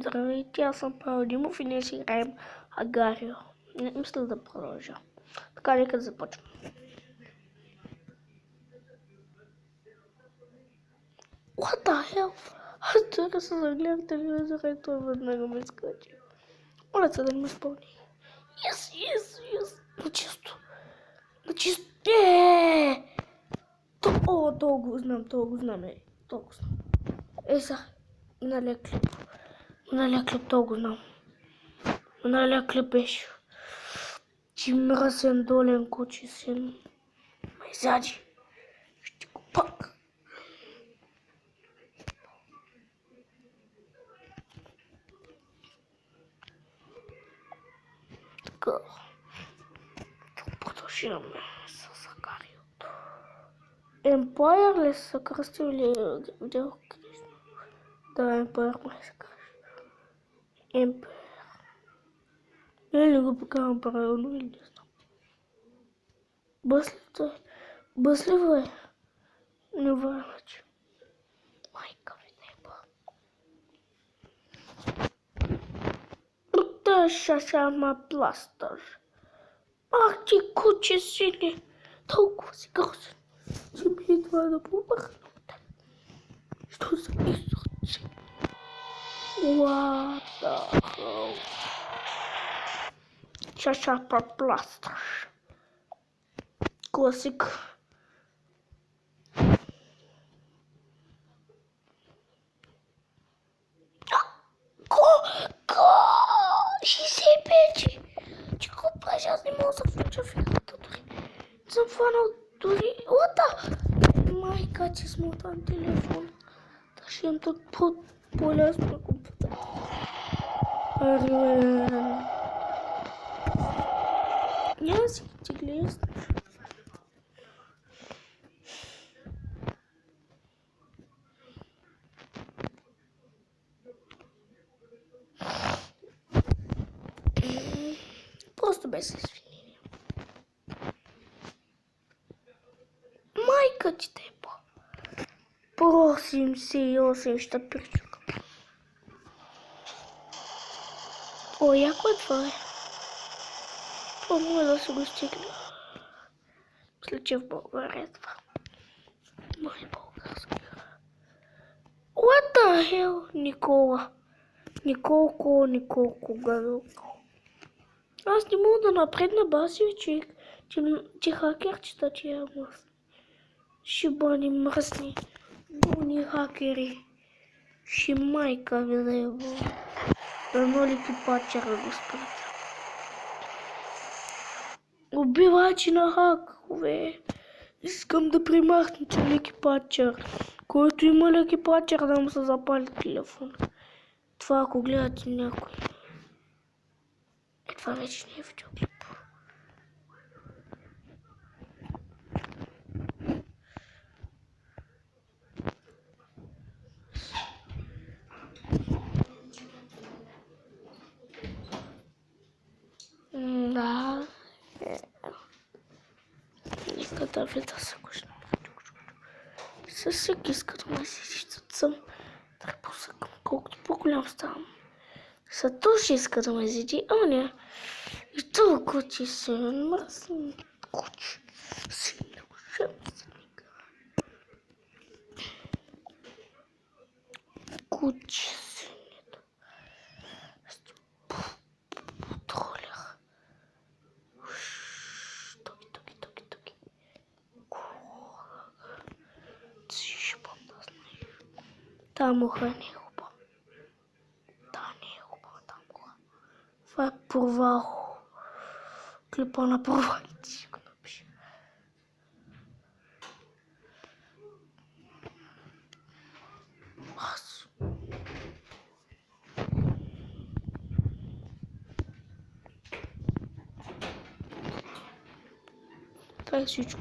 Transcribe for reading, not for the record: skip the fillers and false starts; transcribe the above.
Здравейте, аз съм Павел Димов и ние си играем Агарио. Не мисля да продължа. Така, нека да започвам. What the hell? Аз тук се загледам телевизора и той веднага ме скачи. Моля се да не ме спълни. Yes. На чисто. О, то го знам. Толкова знам. Са, миналия клип, то го знам. Миналия клип беше. Ти мръсен долен кучи син. Май зади. Ще го пак. Така. Продължаваме с Агариото. Empire ли се кръсти или видях къде? Да, Empire май се кръсти. Empire. Не ли го покавам правилно или не знам. Бъсливо е. Не върначи. Майка ви неба. Та шашама пластър. Ах ти куче сини. Толкова си грозен. Си ми едва да помахна от теб. Що за изръци? What the hell? Шашама пластър. Класик. Ще се пече. Че го плажа, аз не мога да включа в играта дори. Съм фанал дори. Лата! Майка, че смотан телефон. Да ще имам тук по-лесно на компютъра. Няма си ти гледаш. Просто без извинения. Майка ти те по. 88 ще причука. О, яко е това е. Това може да се го стигне. Мисля, че в България това. Май български. What the hell, Никола? Николко гадалко. Аз не мога да напредна басия, че хакерчета, че я мръсни. Шибани мръсни. Болни хакери. Ши майка ви да я бъл. Дано ли ти пачера го спрат. Убивачи на хакове. Искам да примахна, че леки пачер. Който има леки пачер, да му се запали телефон. Това ако гледате някой. Това вече не е видеоклип. Да. Иска да видя се кошна. Със всеки иска да ме си защото съм трепосъкам. Колкото по-голям ставам. Са тоже иска да ме зиди, а не. И толкова ти се мръсни куче. Силно шепсеника. Куче синето. Тролях. Токи. Си шипам да знаеш. Та муха не е хубава. Това е провал. Клипа на провалите си го напиша. Аз. Това е всичко.